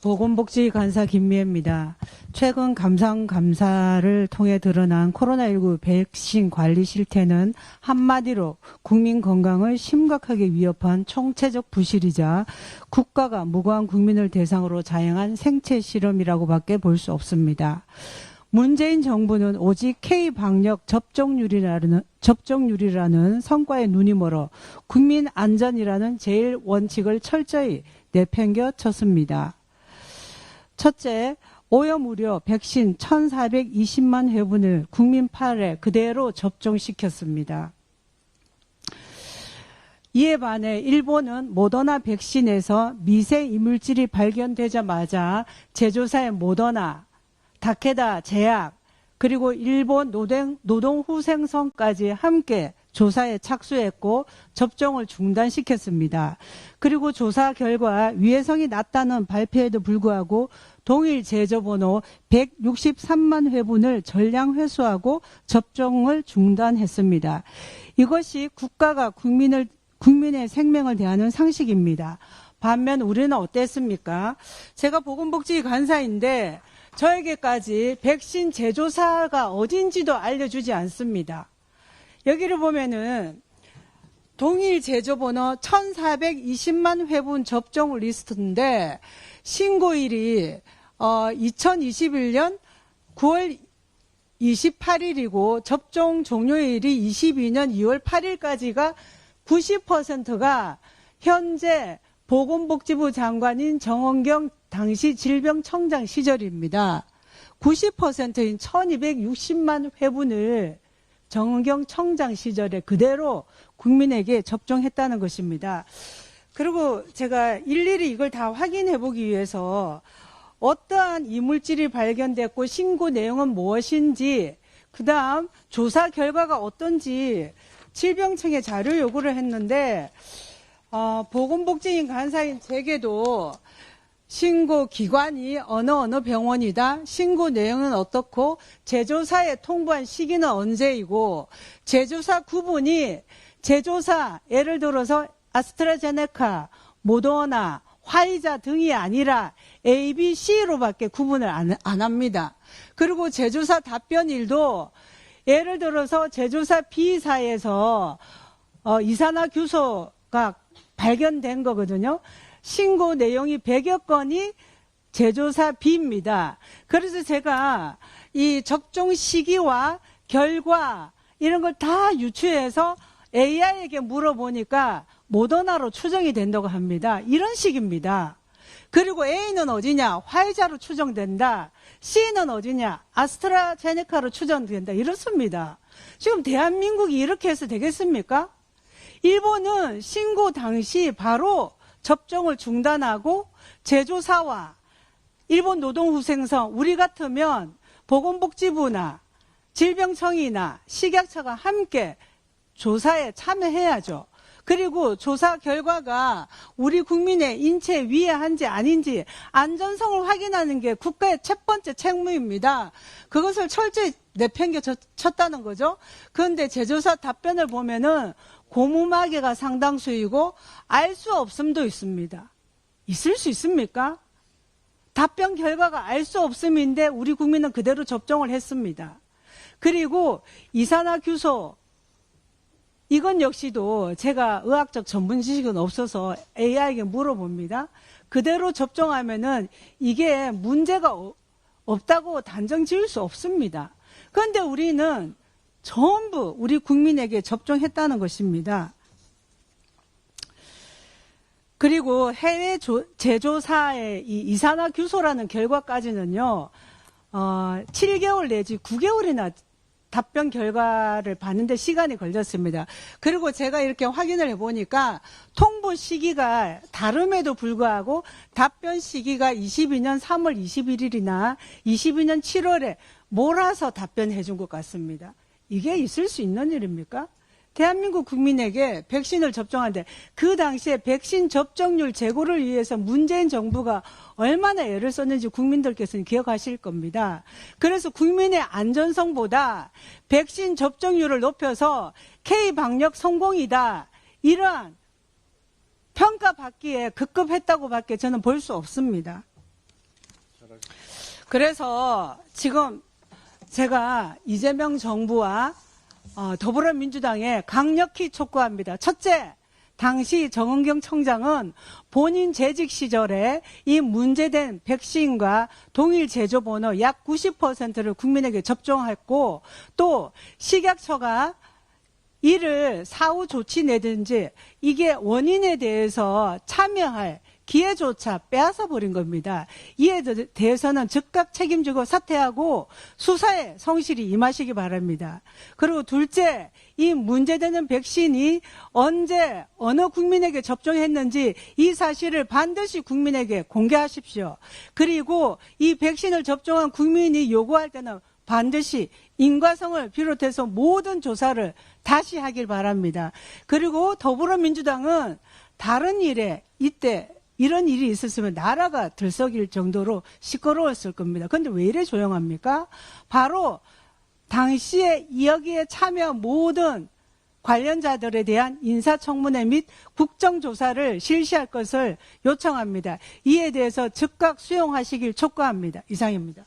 보건복지간사 김미애입니다. 최근 감사를 통해 드러난 코로나19 백신 관리 실태는 한마디로 국민 건강을 심각하게 위협한 총체적 부실이자 국가가 무고한 국민을 대상으로 자행한 생체 실험이라고밖에 볼 수 없습니다. 문재인 정부는 오직 K방역 접종률이라는 성과에 눈이 멀어 국민 안전이라는 제일 원칙을 철저히 내팽겨쳤습니다. 첫째, 오염 우려 백신 1,420만 회분을 국민 팔에 그대로 접종시켰습니다. 이에 반해 일본은 모더나 백신에서 미세 이물질이 발견되자마자 제조사의 모더나, 다케다 제약, 그리고 일본 노동후생성까지 함께 조사에 착수했고 접종을 중단시켰습니다. 그리고 조사 결과 위해성이 낮다는 발표에도 불구하고 동일 제조번호 163만 회분을 전량 회수하고 접종을 중단했습니다. 이것이 국가가 국민의 생명을 대하는 상식입니다. 반면 우리는 어땠습니까? 제가 보건복지간사인데 저에게까지 백신 제조사가 어딘지도 알려주지 않습니다. 여기를 보면은 동일 제조번호 1,420만 회분 접종 리스트인데 신고일이 2021년 9월 28일이고 접종 종료일이 22년 2월 8일까지가 90%가 현재 보건복지부 장관인 정원경 당시 질병청장 시절입니다. 90%인 1260만 회분을 정은경 청장 시절에 그대로 국민에게 접종했다는 것입니다. 그리고 제가 일일이 이걸 다 확인해 보기 위해서 어떠한 이물질이 발견됐고 신고 내용은 무엇인지, 그 다음 조사 결과가 어떤지 질병청에 자료 요구를 했는데 보건복지인 간사인 제게도 신고 기관이 어느 병원이다, 신고 내용은 어떻고, 제조사에 통보한 시기는 언제이고, 제조사 구분이 제조사, 예를 들어서 아스트라제네카, 모더나, 화이자 등이 아니라 A, B, C로밖에 구분을 안 합니다. 그리고 제조사 답변일도 예를 들어서 제조사 B사에서 이산화규소가 발견된 거거든요. 신고 내용이 100여 건이 제조사 B입니다. 그래서 제가 이 접종 시기와 결과 이런 걸 다 유추해서 AI에게 물어보니까 모더나로 추정이 된다고 합니다. 이런 식입니다. 그리고 A는 어디냐? 화이자로 추정된다. C는 어디냐? 아스트라제네카로 추정된다. 이렇습니다. 지금 대한민국이 이렇게 해서 되겠습니까? 일본은 신고 당시 바로 접종을 중단하고 제조사와 일본 노동후생성, 우리 같으면 보건복지부나 질병청이나 식약처가 함께 조사에 참여해야죠. 그리고 조사 결과가 우리 국민의 인체에 위해한지 아닌지 안전성을 확인하는 게 국가의 첫 번째 책무입니다. 그것을 철저히 내팽겨쳤다는 거죠. 그런데 제조사 답변을 보면은 고무마개가 상당수이고 알 수 없음도 있습니다. 있을 수 있습니까? 답변 결과가 알 수 없음인데 우리 국민은 그대로 접종을 했습니다. 그리고 이산화규소, 이건 역시도 제가 의학적 전문 지식은 없어서 AI에게 물어봅니다. 그대로 접종하면은 이게 문제가 없다고 단정 지을 수 없습니다. 그런데 우리는 전부 우리 국민에게 접종했다는 것입니다. 그리고 해외 제조사의 이 이산화규소라는 결과까지는요, 7개월 내지 9개월이나 답변 결과를 봤는데 시간이 걸렸습니다. 그리고 제가 이렇게 확인을 해보니까 통보 시기가 다름에도 불구하고 답변 시기가 22년 3월 21일이나 22년 7월에 몰아서 답변해 준 것 같습니다. 이게 있을 수 있는 일입니까? 대한민국 국민에게 백신을 접종하는데 그 당시에 백신 접종률 제고를 위해서 문재인 정부가 얼마나 애를 썼는지 국민들께서는 기억하실 겁니다. 그래서 국민의 안전성보다 백신 접종률을 높여서 K방역 성공이다, 이러한 평가받기에 급급했다고밖에 저는 볼 수 없습니다. 그래서 지금 제가 이재명 정부와 더불어민주당에 강력히 촉구합니다. 첫째, 당시 정은경 청장은 본인 재직 시절에 이 문제된 백신과 동일 제조 번호 약 90%를 국민에게 접종했고, 또 식약처가 이를 사후 조치 내든지 이게 원인에 대해서 참여할 기회조차 빼앗아 버린 겁니다. 이에 대해서는 즉각 책임지고 사퇴하고 수사에 성실히 임하시기 바랍니다. 그리고 둘째, 이 문제되는 백신이 언제 어느 국민에게 접종했는지 이 사실을 반드시 국민에게 공개하십시오. 그리고 이 백신을 접종한 국민이 요구할 때는 반드시 인과성을 비롯해서 모든 조사를 다시 하길 바랍니다. 그리고 더불어민주당은 다른 일에 이때 이런 일이 있었으면 나라가 들썩일 정도로 시끄러웠을 겁니다. 그런데 왜 이래 조용합니까? 바로 당시에 여기에 참여한 모든 관련자들에 대한 인사청문회 및 국정조사를 실시할 것을 요청합니다. 이에 대해서 즉각 수용하시길 촉구합니다. 이상입니다.